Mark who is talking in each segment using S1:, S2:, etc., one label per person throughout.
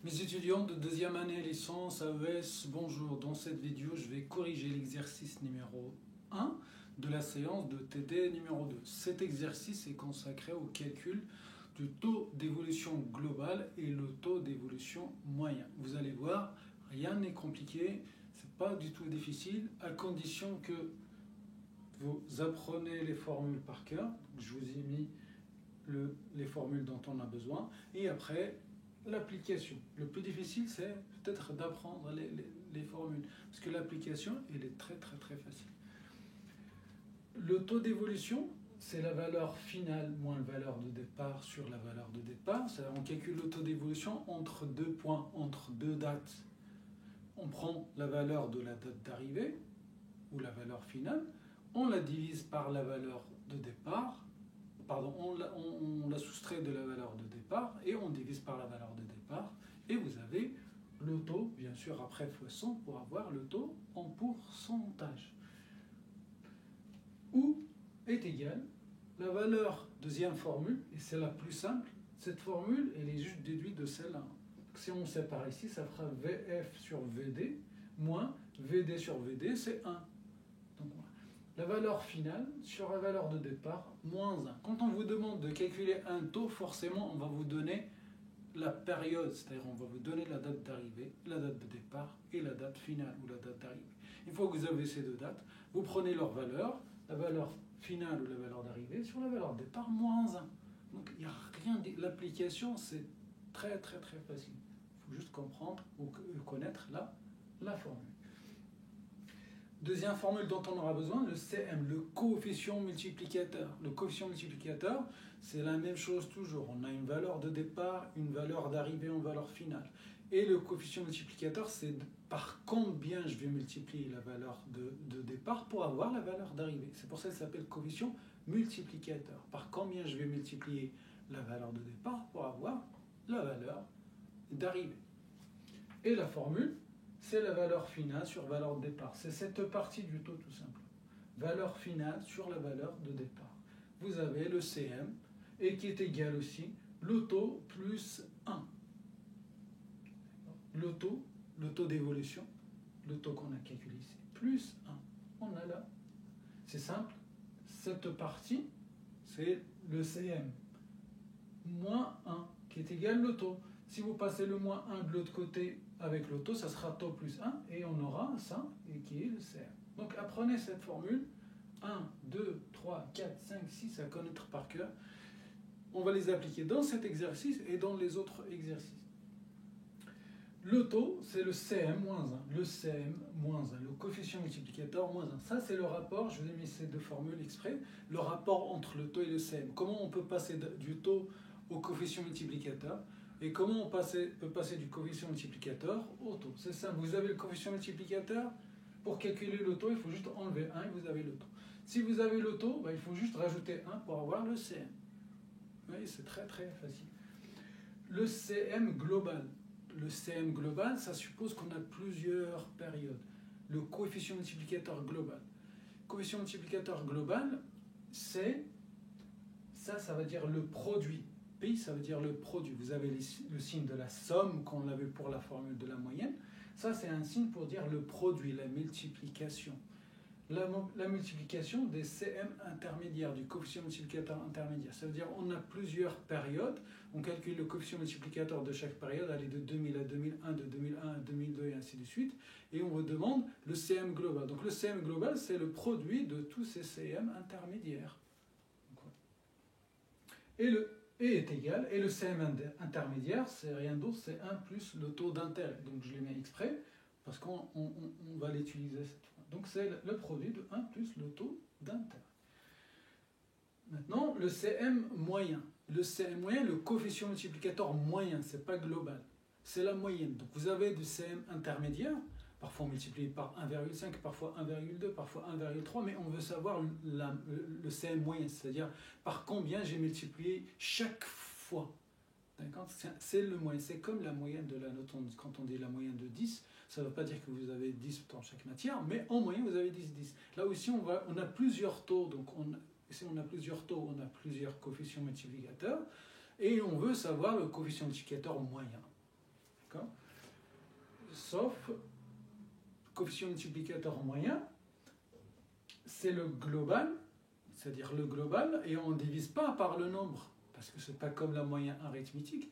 S1: Mes étudiants de deuxième année licence AES, bonjour. Dans cette vidéo, je vais corriger l'exercice numéro 1 de la séance de TD numéro 2. Cet exercice est consacré au calcul du taux d'évolution global et le taux d'évolution moyen. Vous allez voir, rien n'est compliqué, c'est pas du tout difficile, à condition que vous apprenez les formules par cœur. Je vous ai mis les formules dont on a besoin et après l'application. Le plus difficile, c'est peut-être d'apprendre les formules, parce que l'application, elle est très facile. Le taux d'évolution, c'est la valeur finale moins la valeur de départ sur la valeur de départ. On calcule le taux d'évolution entre deux points, entre deux dates. On prend la valeur de la date d'arrivée, ou la valeur finale, on la divise par la valeur de départ, on la soustrait de la valeur de départ et on divise par la valeur de départ et vous avez le taux, bien sûr après fois 100 pour avoir le taux en pourcentage. Ou est égal la valeur, deuxième formule, et c'est la plus simple, cette formule elle est juste déduite de celle-là. Si on sépare ici, ça fera VF sur VD moins VD sur VD, c'est 1. Donc, la valeur finale sur la valeur de départ, moins 1. Quand on vous demande de calculer un taux, forcément, on va vous donner la période, c'est-à-dire on va vous donner la date d'arrivée, la date de départ et la date finale ou la date d'arrivée. Une fois que vous avez ces deux dates, vous prenez leur valeur, la valeur finale ou la valeur d'arrivée sur la valeur de départ, moins 1. Donc il n'y a rien, l'application c'est très facile. Il faut juste comprendre ou connaître la formule. Deuxième formule dont on aura besoin, le CM, le coefficient multiplicateur. Le coefficient multiplicateur, c'est la même chose toujours. On a une valeur de départ, une valeur d'arrivée, une valeur finale. Et le coefficient multiplicateur, c'est par combien je vais multiplier la valeur de départ pour avoir la valeur d'arrivée. C'est pour ça qu'il s'appelle coefficient multiplicateur. Par combien je vais multiplier la valeur de départ pour avoir la valeur d'arrivée. Et la formule, c'est la valeur finale sur valeur de départ. C'est cette partie du taux tout simplement. Valeur finale sur la valeur de départ. Vous avez le CM et qui est égal aussi le taux plus 1. Le taux d'évolution, le taux qu'on a calculé ici, plus 1. On a là, c'est simple, cette partie, c'est le CM moins 1 qui est égal le taux. Si vous passez le moins 1 de l'autre côté avec le taux, ça sera taux plus 1 et on aura ça et qui est le CM. Donc apprenez cette formule 1, 2, 3, 4, 5, 6 à connaître par cœur. On va les appliquer dans cet exercice et dans les autres exercices. Le taux, c'est le CM moins 1. Le CM moins 1, le coefficient multiplicateur moins 1. Ça, c'est le rapport, je vous ai mis ces deux formules exprès, le rapport entre le taux et le CM. Comment on peut passer du taux au coefficient multiplicateur et comment on peut passer du coefficient multiplicateur au taux. C'est simple, vous avez le coefficient multiplicateur, pour calculer le taux, il faut juste enlever 1 et vous avez le taux. Si vous avez le taux, il faut juste rajouter 1 pour avoir le CM. Oui, c'est très facile. Le CM global. Le CM global, ça suppose qu'on a plusieurs périodes. Le coefficient multiplicateur global. Coefficient multiplicateur global, c'est ça va dire le produit. Pi, ça veut dire le produit. Vous avez le signe de la somme qu'on avait pour la formule de la moyenne. Ça, c'est un signe pour dire le produit, la multiplication. La multiplication des CM intermédiaires, du coefficient multiplicateur intermédiaire. Ça veut dire qu'on a plusieurs périodes. On calcule le coefficient multiplicateur de chaque période, aller de 2000 à 2001, de 2001 à 2002 et ainsi de suite. Et on vous demande le CM global. Donc le CM global, c'est le produit de tous ces CM intermédiaires. Et est égal, et le CM intermédiaire, c'est rien d'autre, c'est 1 plus le taux d'intérêt. Donc je l'ai mis exprès, parce qu'on va l'utiliser cette fois. Donc c'est le produit de 1 plus le taux d'intérêt. Maintenant, le CM moyen. Le CM moyen, le coefficient multiplicateur moyen, c'est pas global, c'est la moyenne. Donc vous avez du CM intermédiaire, parfois multiplié par 1,5, parfois 1,2, parfois 1,3, mais on veut savoir le CM moyen, c'est-à-dire par combien j'ai multiplié chaque fois. C'est le moyen, c'est comme la moyenne de la note. Quand on dit la moyenne de 10, ça ne veut pas dire que vous avez 10 dans chaque matière, mais en moyenne vous avez 10. Là aussi on a plusieurs taux, donc si on a plusieurs taux, on a plusieurs coefficients multiplicateurs, et on veut savoir le coefficient multiplicateur moyen. d'accord? Sauf coefficient multiplicateur moyen, c'est le global, c'est-à-dire le global, et on ne divise pas par le nombre, parce que ce n'est pas comme la moyenne arithmétique.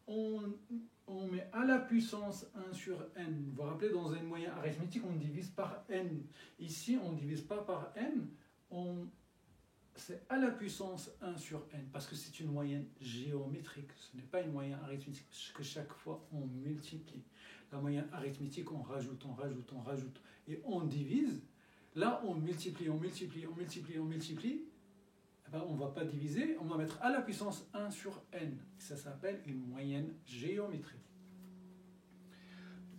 S1: On met à la puissance 1 sur n. Vous vous rappelez, dans une moyenne arithmétique, on divise par n. Ici, on ne divise pas par n, c'est à la puissance 1 sur n, parce que c'est une moyenne géométrique, ce n'est pas une moyenne arithmétique, que chaque fois on multiplie. La moyenne arithmétique, on rajoute, on rajoute, on rajoute, et on divise. Là, on multiplie, on multiplie, on multiplie, on multiplie. Eh ben, on ne va pas diviser, on va mettre à la puissance 1 sur n. Ça s'appelle une moyenne géométrique.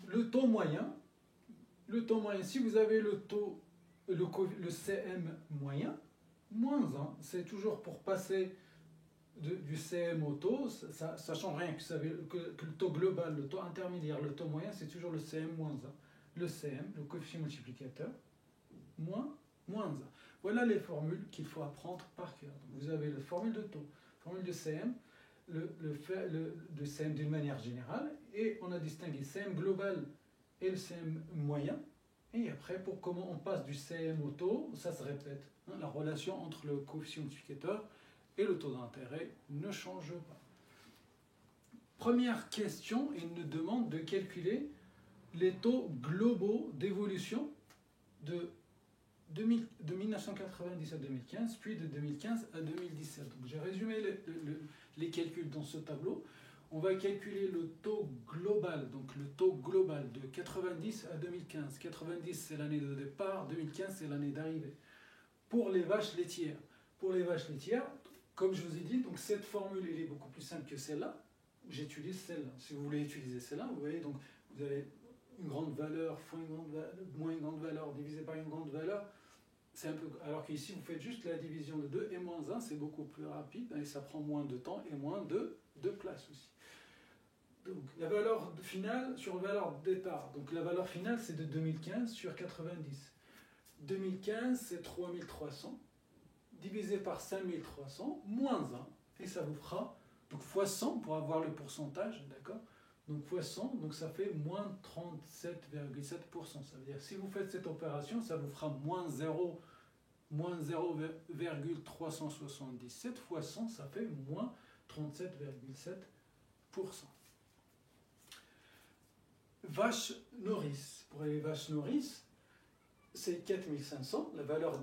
S1: Le taux moyen, si vous avez le taux, le CM moyen, moins 1, c'est toujours pour passer du CM au taux, ça ne change rien, que le taux global, le taux intermédiaire, le taux moyen, c'est toujours le CM moins 1. Le CM, le coefficient multiplicateur, moins 1. Voilà les formules qu'il faut apprendre par cœur. Donc vous avez la formule de taux, formule de CM, de CM d'une manière générale, et on a distingué CM global et le CM moyen. Et après, pour comment on passe du CM au taux, ça se répète. Hein, la relation entre le coefficient multiplicateur et le taux d'intérêt ne change pas. Première question, il nous demande de calculer les taux globaux d'évolution de 1990 à 2015, puis de 2015 à 2017. Donc j'ai résumé les calculs dans ce tableau. On va calculer le taux global, donc le taux global de 90 à 2015. 90 c'est l'année de départ, 2015 c'est l'année d'arrivée. Pour les vaches laitières. Pour les vaches laitières, comme je vous ai dit, donc cette formule elle est beaucoup plus simple que celle-là. J'utilise celle-là. Si vous voulez utiliser celle-là, vous voyez, donc vous avez une grande valeur fois moins une grande valeur divisé par une grande valeur. C'est un peu, alors qu'ici vous faites juste la division de 2 et moins 1, c'est beaucoup plus rapide et ça prend moins de temps et moins de place aussi. Donc la valeur finale sur la valeur de départ. Donc la valeur finale c'est de 2015 sur 90. 2015 c'est 3300 divisé par 5300 moins 1 et ça vous fera donc fois 100 pour avoir le pourcentage, d'accord? Donc fois 100, donc ça fait moins 37,7%. Ça veut dire si vous faites cette opération, ça vous fera moins 0,377 fois 100, ça fait moins 37,7%. Vache nourrice. Pour les vaches nourrices, c'est 4500, la valeur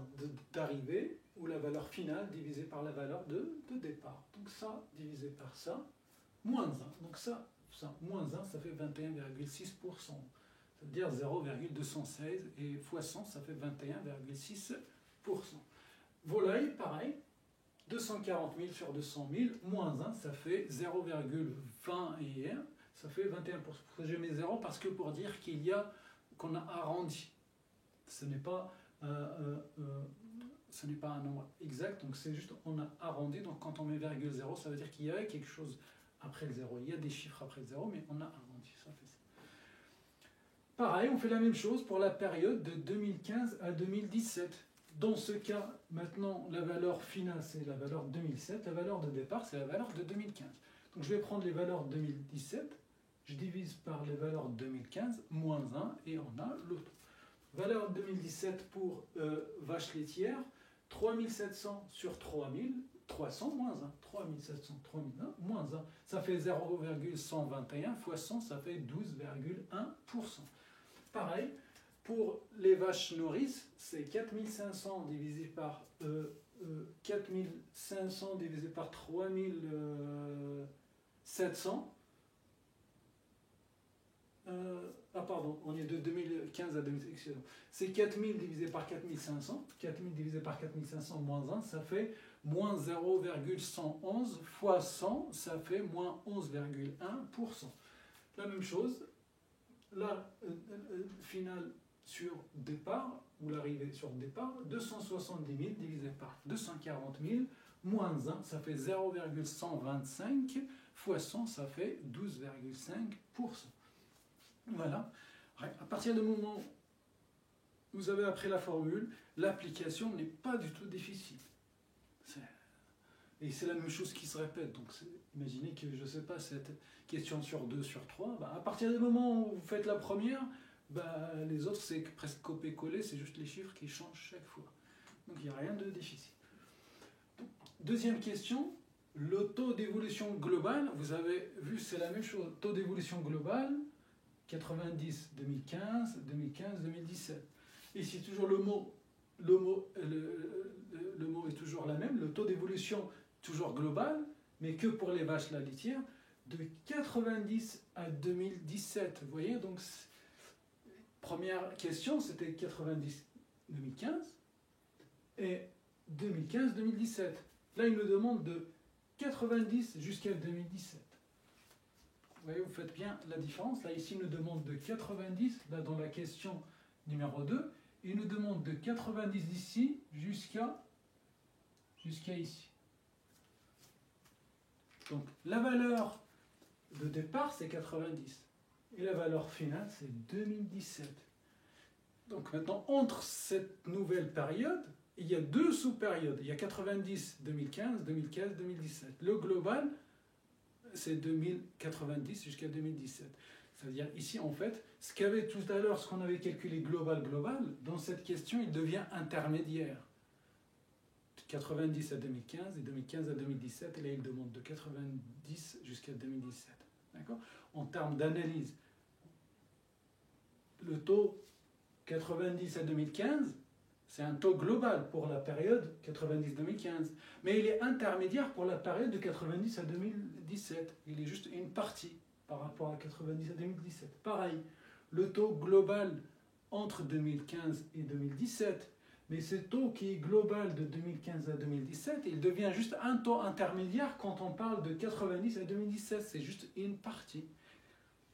S1: d'arrivée ou la valeur finale divisée par la valeur de départ. Donc ça divisé par ça, moins 1. Donc ça moins 1, ça fait 21,6%. Ça veut dire 0,216 et fois 100, ça fait 21,6%. Volaille, pareil, 240 000 sur 200 000, moins 1, ça fait 0,20 et 1, ça fait 21%. J'ai mis 0 parce que pour dire qu'on a arrondi. Ce n'est pas un nombre exact, donc c'est juste on a arrondi. Donc quand on met virgule 0, ça veut dire qu'il y avait quelque chose après le 0. Il y a des chiffres après le 0, mais on a arrondi. Ça fait ça. Pareil, on fait la même chose pour la période de 2015 à 2017. Dans ce cas, maintenant, la valeur finale, c'est la valeur 2007. La valeur de départ, c'est la valeur de 2015. Donc je vais prendre les valeurs 2017, je divise par les valeurs 2015, moins 1, et on a l'autre. Valeur 2017 pour vache laitière, 3700 sur 3300, moins 1. 3700, 3001, moins 1. Ça fait 0,121 fois 100, ça fait 12,1%. Pareil, pour les vaches nourrices, c'est 4500 divisé par 4500 divisé par 3700. Pardon, on est de 2015 à 2016. C'est 4000 divisé par 4500. 4000 divisé par 4500 moins 1, ça fait moins 0,111 fois 100, ça fait moins 11,1%. La même chose, la finale sur départ, ou l'arrivée sur départ, 270 000 divisé par 240 000, moins 1, ça fait 0,125 fois 100, ça fait 12,5%. Voilà. À partir du moment où vous avez appris la formule, l'application n'est pas du tout difficile. Et c'est la même chose qui se répète. Donc imaginez que, je ne sais pas, cette question sur 2, sur 3, bah, à partir du moment où vous faites la première, bah, les autres c'est presque copier-coller, c'est juste les chiffres qui changent chaque fois. Donc il n'y a rien de difficile. Donc, deuxième question, le taux d'évolution global, vous avez vu c'est la même chose, taux d'évolution global, 90, 2015, 2015, 2017. Ici toujours le mot est toujours la même, le taux d'évolution toujours global, mais que pour les vaches laitières, de 90 à 2017. Vous voyez, donc, première question, c'était 90-2015 et 2015-2017. Là, il nous demande de 90 jusqu'à 2017. Vous voyez, vous faites bien la différence. Là, ici, il nous demande de 90, là, dans la question numéro 2, il nous demande de 90 d'ici jusqu'à ici. Donc, la valeur de départ, c'est 90. Et la valeur finale, c'est 2017. Donc maintenant, entre cette nouvelle période, il y a deux sous-périodes. Il y a 90, 2015, 2015, 2017. Le global, c'est 2090 jusqu'à 2017. C'est-à-dire ici, en fait, ce qu'avait tout à l'heure, ce qu'on avait calculé global, dans cette question, il devient intermédiaire. 90 à 2015 et 2015 à 2017, et là il demande de 90 jusqu'à 2017. D'accord ? En termes d'analyse, le taux 90 à 2015, c'est un taux global pour la période 90-2015, mais il est intermédiaire pour la période de 90 à 2017. Il est juste une partie par rapport à 90 à 2017. Pareil, le taux global entre 2015 et 2017, mais ce taux qui est global de 2015 à 2017, il devient juste un taux intermédiaire quand on parle de 90 à 2017. C'est juste une partie.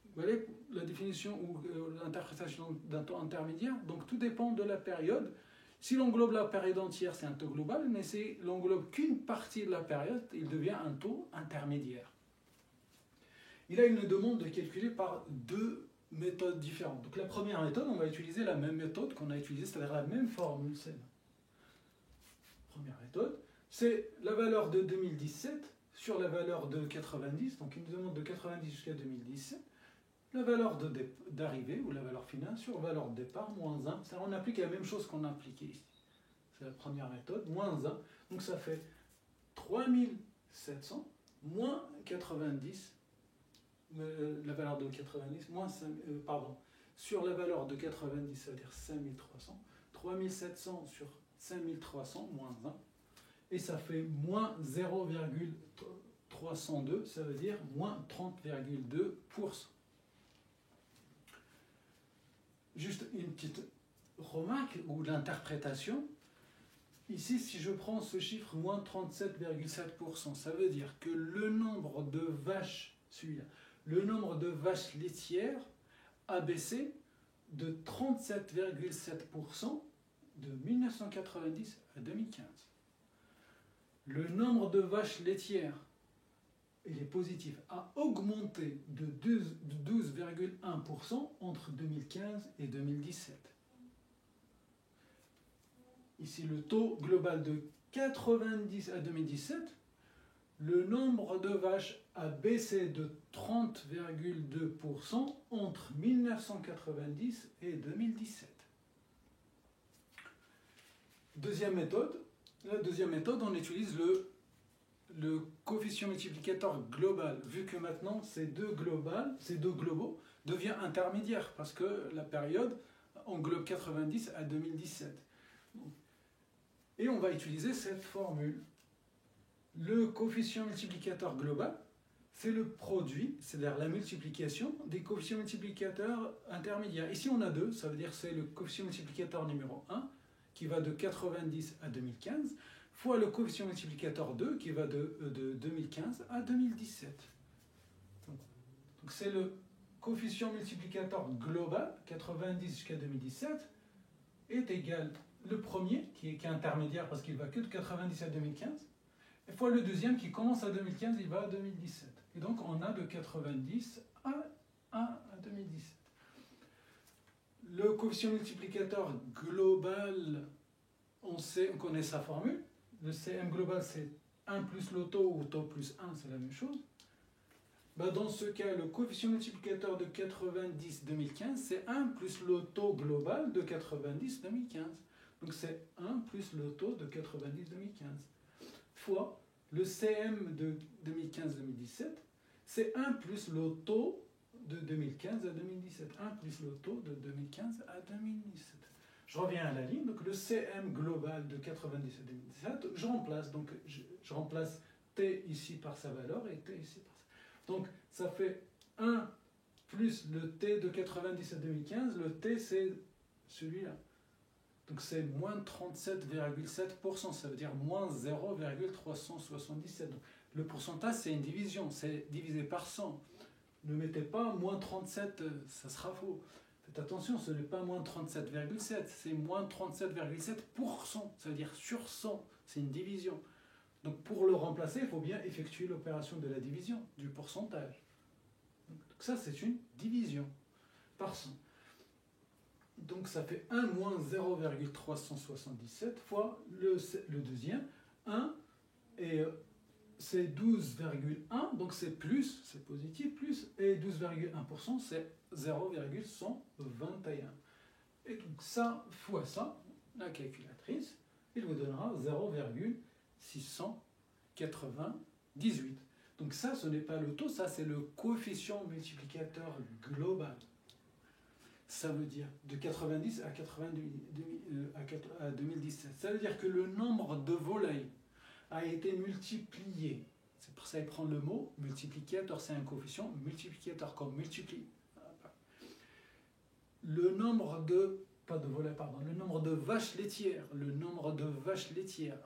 S1: Vous voyez la définition ou l'interprétation d'un taux intermédiaire? Donc tout dépend de la période. Si l'on englobe la période entière, c'est un taux global, mais si l'on englobe qu'une partie de la période, il devient un taux intermédiaire. Et là, il nous demande de calculer par deux méthodes différentes. Donc la première méthode, on va utiliser la même méthode qu'on a utilisée, c'est-à-dire la même formule. C'est la première méthode, c'est la valeur de 2017 sur la valeur de 90, donc il nous demande de 90 jusqu'à 2017, la valeur d'arrivée ou la valeur finale sur la valeur de départ, moins 1. Ça, on applique la même chose qu'on a appliquée ici. C'est la première méthode, moins 1. Donc ça fait 3700 moins 90, la valeur de 90, moins 5, sur la valeur de 90, c'est-à-dire 5300, 3700 sur 5300, moins 1, et ça fait moins 0,302, ça veut dire moins 30,2%. Juste une petite remarque ou l'interprétation. Ici, si je prends ce chiffre, moins 37,7%, ça veut dire que le nombre de vaches, celui-là, le nombre de vaches laitières a baissé de 37,7% de 1990 à 2015. Le nombre de vaches laitières, il est positif, a augmenté de 12,1% entre 2015 et 2017. Ici, le taux global de 90 à 2017, le nombre de vaches a baissé de 30,2% entre 1990 et 2017. Deuxième méthode. La deuxième méthode, on utilise le coefficient multiplicateur global, vu que maintenant ces deux globaux deviennent intermédiaires, parce que la période englobe 90 à 2017. Et on va utiliser cette formule. Le coefficient multiplicateur global, c'est le produit, c'est-à-dire la multiplication des coefficients multiplicateurs intermédiaires. Ici, on a deux, ça veut dire que c'est le coefficient multiplicateur numéro 1, qui va de 90 à 2015, fois le coefficient multiplicateur 2, qui va de 2015 à 2017. Donc c'est le coefficient multiplicateur global, 90 jusqu'à 2017, est égal, le premier, qui est intermédiaire parce qu'il va que de 90 à 2015, et fois le deuxième qui commence à 2015, il va à 2017. Et donc on a de 90 à 2017. Le coefficient multiplicateur global, on connaît sa formule. Le CM global, c'est 1 plus le taux ou taux plus 1, c'est la même chose. Ben dans ce cas, le coefficient multiplicateur de 90-2015, c'est 1 plus le taux global de 90-2015. Donc c'est 1 plus le taux de 90-2015 fois le CM de 2015-2017, c'est 1 plus le taux de 2015 à 2017. 1 plus le taux de 2015 à 2017. Je reviens à la ligne, donc le CM global de 97-2017, je remplace. Donc je remplace T ici par sa valeur et T ici par sa. Donc ça fait 1 plus le T de 97-2015, le T c'est celui-là. Donc c'est moins 37,7%, ça veut dire moins 0,377. Donc, le pourcentage c'est une division, c'est divisé par 100. Ne mettez pas moins 37, ça sera faux. Faites attention, ce n'est pas moins 37,7, c'est moins 37,7%, ça veut dire sur 100, c'est une division. Donc pour le remplacer, il faut bien effectuer l'opération de la division, du pourcentage. Donc ça c'est une division par 100. Donc ça fait 1 moins 0,377 fois le deuxième, 1, et c'est 12,1, donc c'est plus, c'est positif, plus, et 12,1%, c'est 0,121. Et donc ça fois ça, la calculatrice, il vous donnera 0,698. Donc ça, ce n'est pas le taux, ça c'est le coefficient multiplicateur global. Ça veut dire de 90 à 2017. Ça veut dire que le nombre de volailles a été multiplié. C'est pour ça qu'il prend le mot multiplicateur, c'est un coefficient multiplicateur comme multiplie. Le nombre de, pas de volailles, pardon, le nombre de vaches laitières,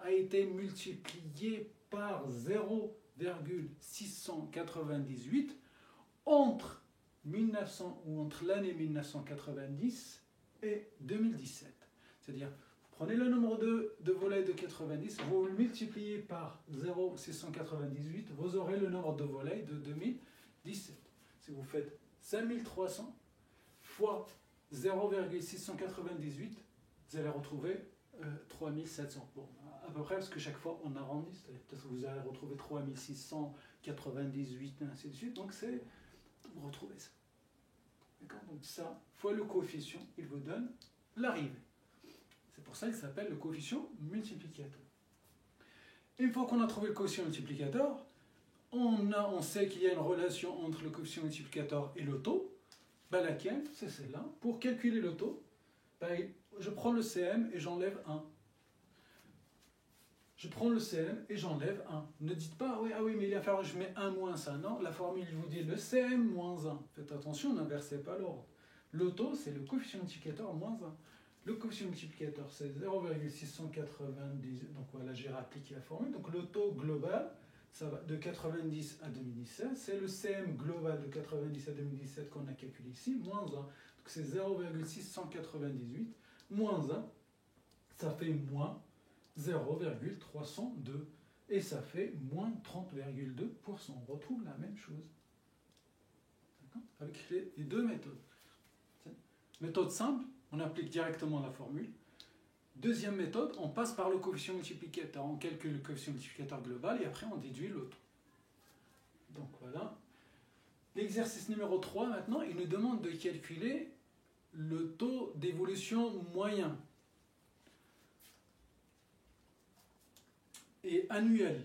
S1: a été multiplié par 0,698 entre l'année 1990 et 2017. C'est-à-dire, vous prenez le nombre de volailles de 90, vous le multipliez par 0,698, vous aurez le nombre de volailles de 2017. Si vous faites 5300 fois 0,698, vous allez retrouver 3700. Bon, à peu près, parce que chaque fois on arrondit, c'est-à-dire peut-être que vous allez retrouver 3698, et ainsi de suite. Donc c'est, vous retrouvez ça. D'accord? Donc ça, fois le coefficient, il vous donne l'arrivée. C'est pour ça qu'il s'appelle le coefficient multiplicateur. Une fois qu'on a trouvé le coefficient multiplicateur, on sait qu'il y a une relation entre le coefficient multiplicateur et le taux. Ben laquelle? C'est celle-là. Pour calculer le taux, ben, je prends le CM et j'enlève 1. Je prends le CM et j'enlève 1. Ne dites pas, ah oui, mais il va falloir que je mets 1 moins ça. Non, la formule, je vous dis le CM moins 1. Faites attention, n'inversez pas l'ordre. Le taux, c'est le coefficient multiplicateur moins 1. Le coefficient multiplicateur, c'est 0,690. Donc voilà, j'ai réappliqué la formule. Donc le taux global, ça va de 90 à 2017. C'est le CM global de 90 à 2017 qu'on a calculé ici, moins 1. Donc c'est 0,698 moins 1. Ça fait moins 0,302 et ça fait moins 30,2%. On retrouve la même chose. Avec les deux méthodes. Méthode simple, on applique directement la formule. Deuxième méthode, on passe par le coefficient multiplicateur. On calcule le coefficient multiplicateur global et après on déduit le taux. Donc voilà. L'exercice numéro 3 maintenant, il nous demande de calculer le taux d'évolution moyen et annuel.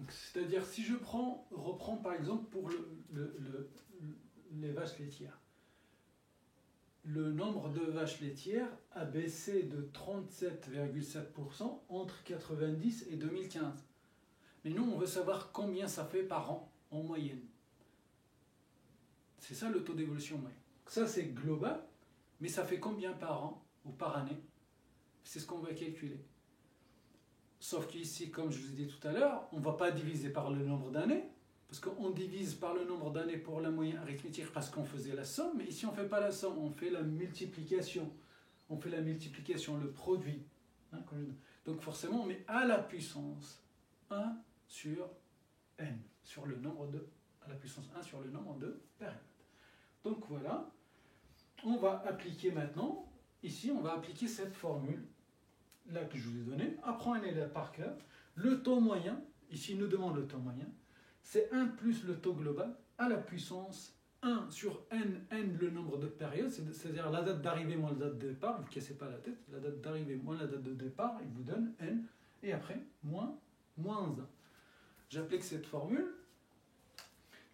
S1: C'est-à-dire si je reprends par exemple pour les vaches laitières. Le nombre de vaches laitières a baissé de 37,7% entre 90 et 2015. Mais nous, on veut savoir combien ça fait par an en moyenne. C'est ça le taux d'évolution moyen. Ça, c'est global, mais ça fait combien par an ou par année? C'est ce qu'on va calculer. Sauf qu'ici, comme je vous ai dit tout à l'heure, on ne va pas diviser par le nombre d'années, parce qu'on divise par le nombre d'années pour la moyenne arithmétique parce qu'on faisait la somme, mais ici on ne fait pas la somme, on fait la multiplication. On fait la multiplication, le produit. Donc forcément, on met à la puissance 1 sur n, sur le nombre de, à la puissance 1 sur le nombre de périodes. Donc voilà, on va appliquer maintenant, ici on va appliquer cette formule là que je vous ai donnée, apprenez-la par cœur. Le taux moyen, ici il nous demande le taux moyen, c'est 1 plus le taux global à la puissance 1 sur n le nombre de périodes, c'est-à-dire la date d'arrivée moins la date de départ, vous ne cassez pas la tête, la date d'arrivée moins la date de départ, il vous donne n, et après moins 1. J'applique cette formule.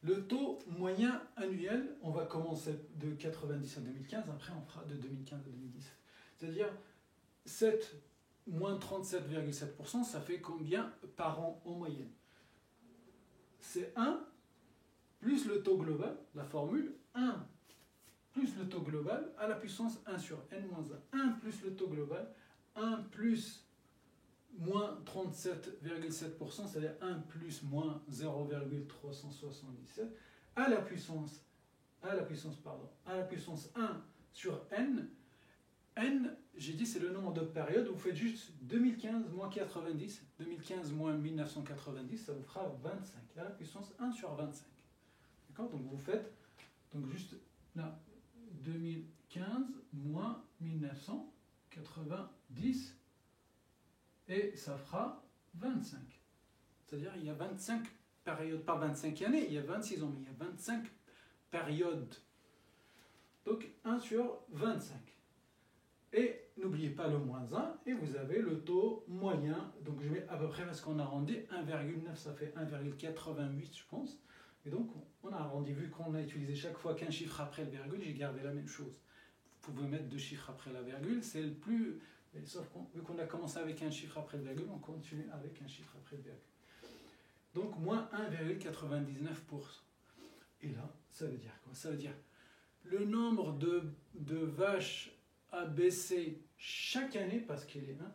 S1: Le taux moyen annuel, on va commencer de 90 à 2015, après on fera de 2015 à 2017. C'est-à-dire 7 moins 37,7%, ça fait combien par an en moyenne? C'est 1 plus le taux global, la formule 1 plus le taux global à la puissance 1 sur n moins 1. 1 plus le taux global, 1 plus moins 37,7%, c'est-à-dire 1 plus moins 0,377 à la puissance 1 sur n. N, j'ai dit, c'est le nombre de périodes. Vous faites juste 2015 moins 90, 2015 moins 1990, ça vous fera 25, à la puissance 1 sur 25. D'accord? Donc vous faites, donc juste là, 2015 moins 1990, et ça fera 25. C'est-à-dire il y a 25 périodes, pas 25 années, il y a 26 ans, mais il y a 25 périodes. Donc 1 sur 25. Et n'oubliez pas le moins 1, et vous avez le taux moyen. Donc je vais à peu près, parce qu'on a arrondi, 1,9, ça fait 1,88 je pense. Et donc on a arrondi, vu qu'on a utilisé chaque fois qu'un chiffre après le virgule, j'ai gardé la même chose. Vous pouvez mettre 2 chiffres après la virgule, c'est le plus... Sauf vu qu'on a commencé avec un chiffre après le virgule, on continue avec un chiffre après le virgule. Donc moins 1,99%. Et là, ça veut dire quoi? Ça veut dire le nombre de vaches a baissé chaque année, parce qu'il est 1,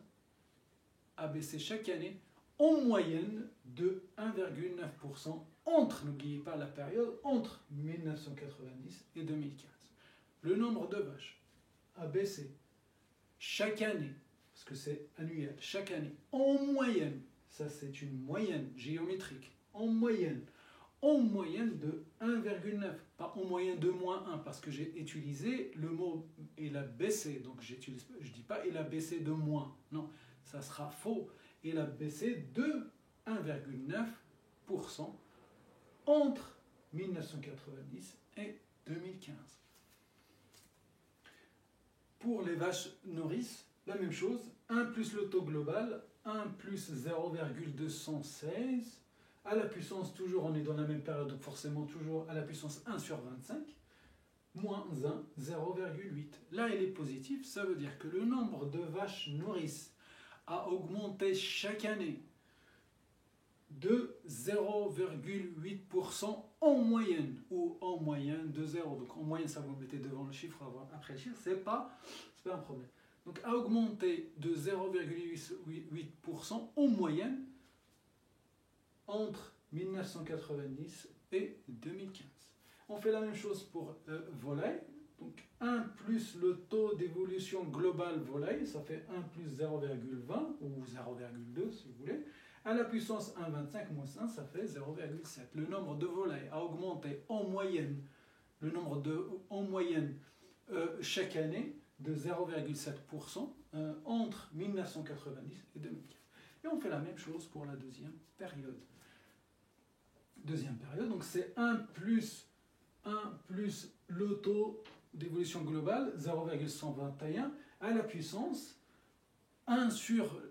S1: a baissé chaque année en moyenne de 1,9% entre, n'oubliez pas la période, entre 1990 et 2015. Le nombre de vaches a baissé chaque année, parce que c'est annuel, chaque année, en moyenne, ça c'est une moyenne géométrique, en moyenne de 1,9, pas en moyenne de moins 1, parce que j'ai utilisé le mot il a baissé, donc je ne dis pas il a baissé de moins, non, ça sera faux, il a baissé de 1,9% entre 1990 et 2015. Pour les vaches nourrices, la même chose, 1 plus le taux global, 1 plus 0,216, à la puissance, toujours on est dans la même période, donc forcément toujours à la puissance 1 sur 25, moins 1, 0,8. Là, il est positif, ça veut dire que le nombre de vaches nourrices a augmenté chaque année de 0,8% en moyenne, ou en moyenne de 0. Donc en moyenne, ça vous mettez devant le chiffre, après le chiffre, c'est pas un problème. Donc a augmenté de 0,8% en moyenne entre 1990 et 2015. On fait la même chose pour volaille. Donc 1 plus le taux d'évolution globale volaille, ça fait 1 plus 0,20 ou 0,2 si vous voulez. À la puissance 1,25 moins 1, ça fait 0,7. Le nombre de volailles a augmenté en moyenne, chaque année de 0,7% entre 1990 et 2015. Et on fait la même chose pour la deuxième période. Donc c'est 1 plus le taux d'évolution globale, 0,121, à la puissance 1 sur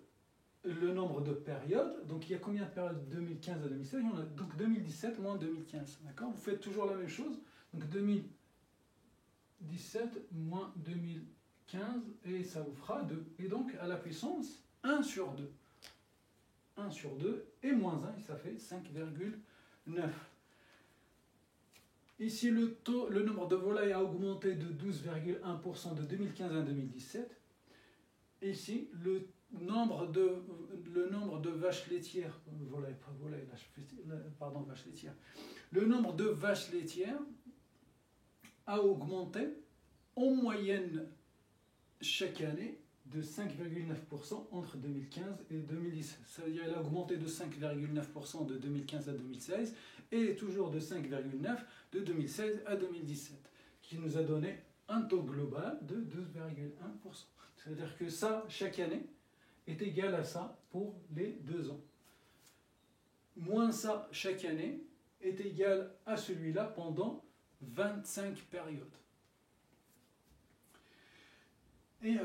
S1: le nombre de périodes. Donc il y a combien de périodes 2015 à 2016? Il y en a donc 2017 moins 2015. D'accord? Vous faites toujours la même chose. Donc 2017 moins 2015 et ça vous fera 2. Et donc à la puissance 1 sur 2. 1 sur 2 et moins 1, et ça fait 5,9. Ici, le nombre de volailles a augmenté de 12,1% de 2015 à 2017. Ici, le nombre de vaches laitières, vaches laitières. Le nombre de vaches laitières a augmenté en moyenne chaque année de 5,9% entre 2015 et 2017. Ça veut dire qu'elle a augmenté de 5,9% de 2015 à 2016 et toujours de 5,9% de 2016 à 2017, qui nous a donné un taux global de 2,1%. C'est-à-dire que ça, chaque année, est égal à ça pour les 2 ans. moins ça chaque année est égal à celui-là pendant 25 périodes. Et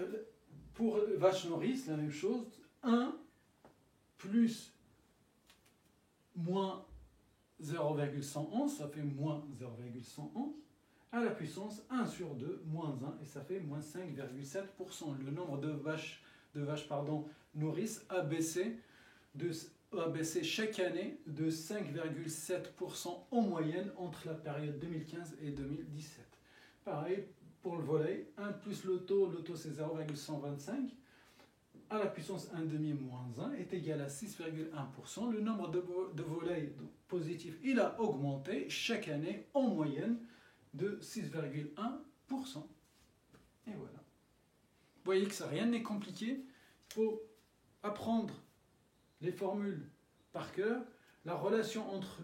S1: pour vache nourrice, la même chose, 1 plus moins 0,111, ça fait moins 0,111, à la puissance 1 sur 2, moins 1, et ça fait moins 5,7%. Le nombre de vaches nourrices a baissé chaque année de 5,7% en moyenne entre la période 2015 et 2017. Pareil pour le volaille, 1 plus le taux c'est 0,125, à la puissance 1,5 moins 1 est égal à 6,1%. Le nombre de volailles positifs, il a augmenté chaque année en moyenne de 6,1%. Et voilà. Vous voyez que ça, rien n'est compliqué. Il faut apprendre les formules par cœur, la relation entre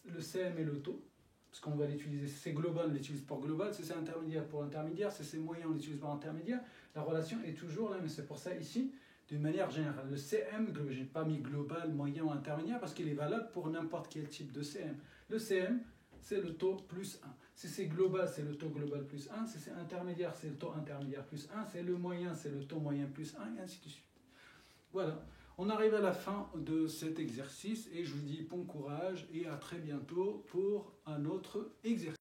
S1: le CM et le taux, parce qu'on va l'utiliser, c'est global, on l'utilise pour global, c'est intermédiaire pour intermédiaire, c'est moyen, on l'utilise pour intermédiaire. La relation est toujours là, mais c'est pour ça ici, d'une manière générale. Le CM, je n'ai pas mis global, moyen ou intermédiaire, parce qu'il est valable pour n'importe quel type de CM. Le CM, c'est le taux plus 1. Si c'est global, c'est le taux global plus 1. Si c'est intermédiaire, c'est le taux intermédiaire plus 1. C'est le moyen, c'est le taux moyen plus 1, et ainsi de suite. Voilà. On arrive à la fin de cet exercice et je vous dis bon courage et à très bientôt pour un autre exercice.